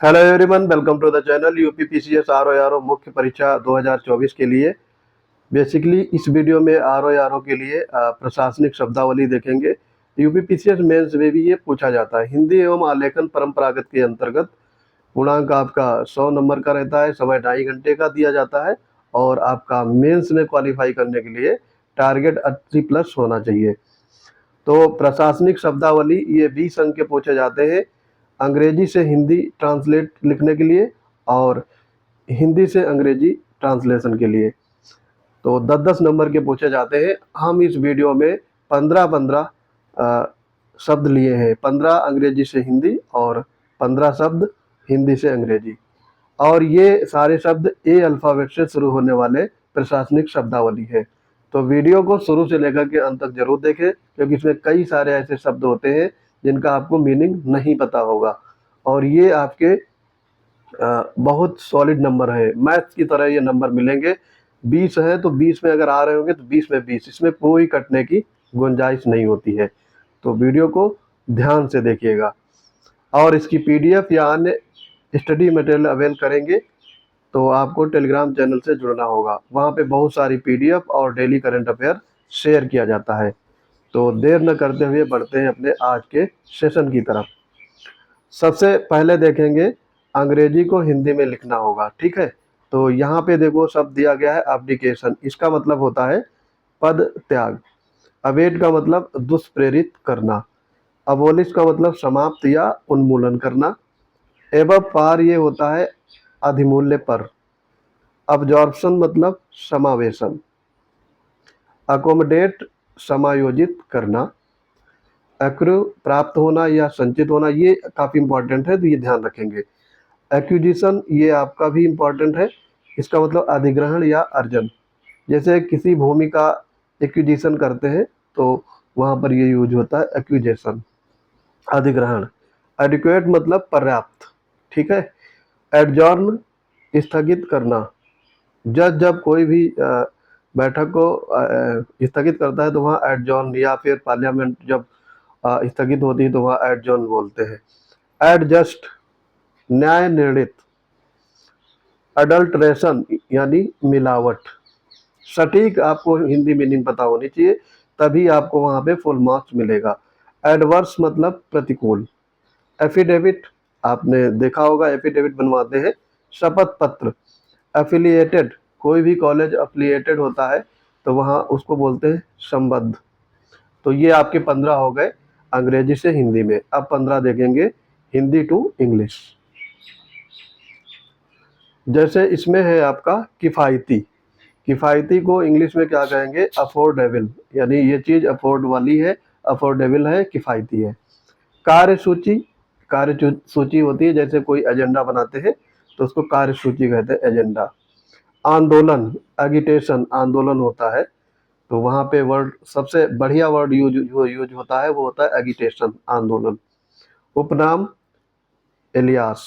Hello everyone, welcome to the channel UP PCS RO मुख्य परीक्षा 2024 के लिए। बेसिकली इस वीडियो में आरओ के लिए प्रशासनिक शब्दावली देखेंगे। यूपी पीसीएस मेंस में भी ये पूछा जाता है। हिंदी एवं आलेखन परंपरागत के अंतर्गत पूर्णांक आपका 100 नंबर का रहता है, समय 2.5 घंटे का दिया जाता है और आपका मेंस में क्वालिफाई करने के लिए टारगेट 80+ होना चाहिए। तो प्रशासनिक शब्दावली ये 20 अंक के पूछे जाते हैं, अंग्रेजी से हिंदी ट्रांसलेट लिखने के लिए और हिंदी से अंग्रेजी ट्रांसलेशन के लिए। तो 10-10 नंबर के पूछे जाते हैं। हम इस वीडियो में 15-15 शब्द लिए हैं, 15 अंग्रेजी से हिंदी और 15 शब्द हिंदी से अंग्रेजी। और ये सारे शब्द ए अल्फ़ाबेट से शुरू होने वाले प्रशासनिक शब्दावली है। तो वीडियो को शुरू से लेकर के अंत तक जरूर देखें, क्योंकि इसमें कई सारे ऐसे शब्द होते हैं जिनका आपको मीनिंग नहीं पता होगा और ये आपके बहुत सॉलिड नंबर है। मैथ्स की तरह ये नंबर मिलेंगे। 20 है तो 20 में अगर आ रहे होंगे तो 20 में 20, इसमें कोई कटने की गुंजाइश नहीं होती है। तो वीडियो को ध्यान से देखिएगा और इसकी पीडीएफ या अन्य स्टडी मटेरियल अवेल करेंगे तो आपको टेलीग्राम चैनल से जुड़ना होगा। वहाँ पे बहुत सारी पीडीएफ और डेली करंट अफेयर शेयर किया जाता है। तो देर न करते हुए बढ़ते हैं अपने आज के सेशन की तरफ। सबसे पहले देखेंगे अंग्रेजी को हिंदी में लिखना होगा, ठीक है। तो यहाँ पे देखो शब्द दिया गया है अब्डिकेशन। इसका मतलब होता है पद त्याग। अवेट का मतलब दुष्प्रेरित करना। अबोलिश का मतलब समाप्त या उन्मूलन करना। एबव पार ये होता है अधिमूल्य पर। अब्जॉर्प्शन मतलब समावेशन। अकोमोडेट समायोजित करना। एक्रू प्राप्त होना या संचित होना, ये काफ़ी इंपॉर्टेंट है तो ये ध्यान रखेंगे। एक्विजिशन ये आपका भी इम्पॉर्टेंट है। इसका मतलब अधिग्रहण या अर्जन। जैसे किसी भूमि का एक्विजिशन करते हैं तो वहाँ पर ये यूज होता है एक्विजिशन, अधिग्रहण। एडिक्वेट मतलब पर्याप्त, ठीक है। एडजॉर्न स्थगित करना। जज जब कोई भी बैठक को स्थगित करता है तो वहाँ एडजॉर्न, या फिर पार्लियामेंट जब स्थगित होती है तो वहाँ एडजॉर्न बोलते हैं। एडजस्ट न्याय निर्णित। अडल्ट्रेशन यानी मिलावट। सटीक आपको हिंदी मीनिंग पता होनी चाहिए, तभी आपको वहाँ पे फुल मार्क्स मिलेगा। एडवर्स मतलब प्रतिकूल। एफिडेविट आपने देखा होगा, एफिडेविट बनवाते हैं। शपथ पत्र। एफिलिएटेड, कोई भी कॉलेज एफिलिएटेड होता है तो वहाँ उसको बोलते हैं संबद्ध। तो ये आपके 15 हो गए अंग्रेजी से हिंदी में। अब 15 देखेंगे हिंदी टू इंग्लिश। जैसे इसमें है आपका किफ़ायती। किफ़ायती को इंग्लिश में क्या कहेंगे? अफोर्डेबल, यानी ये चीज़ अफोर्ड वाली है, अफोर्डेबल है, किफ़ायती है। कार्यसूची, सूची होती है, जैसे कोई एजेंडा बनाते हैं तो उसको कार्यसूची कहते हैं, एजेंडा। आंदोलन, एगिटेशन, आंदोलन होता है तो वहाँ पे वर्ड सबसे बढ़िया वर्ड यूज होता है वो होता है एगिटेशन, आंदोलन। उपनाम एलियास।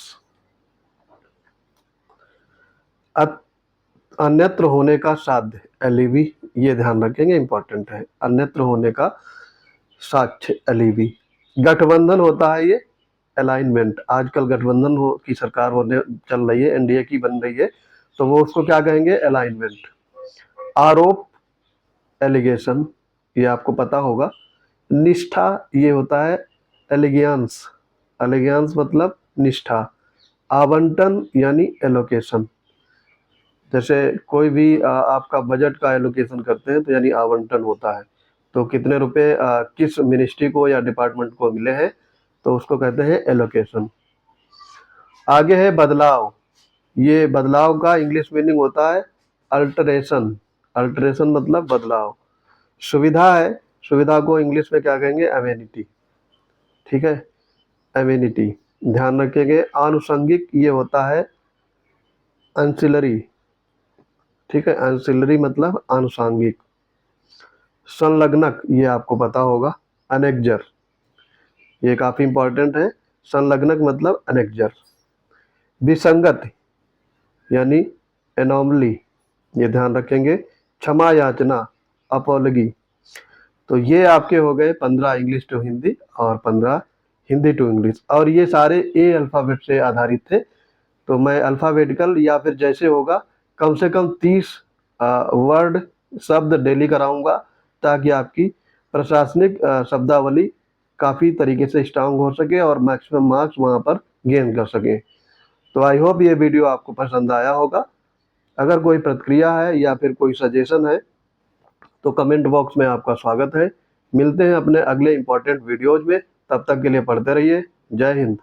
अन्यत्र होने का साध्य, एलिवी, ये ध्यान रखेंगे, इंपॉर्टेंट है। अन्यत्र होने का साक्ष्य, एलिवी। गठबंधन होता है ये अलाइनमेंट। आजकल गठबंधन की सरकार होने चल रही है, एनडीए की बन रही है तो वो उसको क्या कहेंगे? अलाइनमेंट। आरोप, एलिगेशन, ये आपको पता होगा। निष्ठा ये होता है एलिगियंस। एलिगियंस मतलब निष्ठा। आवंटन यानी एलोकेशन। जैसे कोई भी आपका बजट का एलोकेशन करते हैं तो यानी आवंटन होता है। तो कितने रुपए किस मिनिस्ट्री को या डिपार्टमेंट को मिले हैं तो उसको कहते हैं एलोकेशन। आगे है बदलाव। ये बदलाव का इंग्लिश मीनिंग होता है अल्टरेशन। अल्टरेशन मतलब बदलाव। सुविधा है, सुविधा को इंग्लिश में क्या कहेंगे? एमेनिटी, ठीक है, एमेनिटी। ध्यान रखेंगे। आनुषंगिक ये होता है एंसिलरी, ठीक है, एंसिलरी मतलब आनुषंगिक। संलग्नक ये आपको पता होगा, अनेक्जर, ये काफी इंपॉर्टेंट है। संलग्नक मतलब अनेक्जर। विसंगत यानी एनॉमली, ये ध्यान रखेंगे। क्षमा याचना, अपॉलगी। तो ये आपके हो गए 15 इंग्लिश टू हिंदी और 15 हिंदी टू इंग्लिश, और ये सारे ए अल्फ़ाबेट से आधारित थे। तो मैं अल्फ़ाबेटिकल या फिर जैसे होगा कम से कम 30 वर्ड शब्द डेली कराऊंगा, ताकि आपकी प्रशासनिक शब्दावली काफ़ी तरीके से स्ट्रांग हो सके और मैक्सिमम मार्क्स वहाँ पर गेन कर सकें। तो आई होप ये वीडियो आपको पसंद आया होगा। अगर कोई प्रतिक्रिया है या फिर कोई सजेशन है तो कमेंट बॉक्स में आपका स्वागत है। मिलते हैं अपने अगले इंपॉर्टेंट वीडियोज में, तब तक के लिए पढ़ते रहिए। जय हिंद।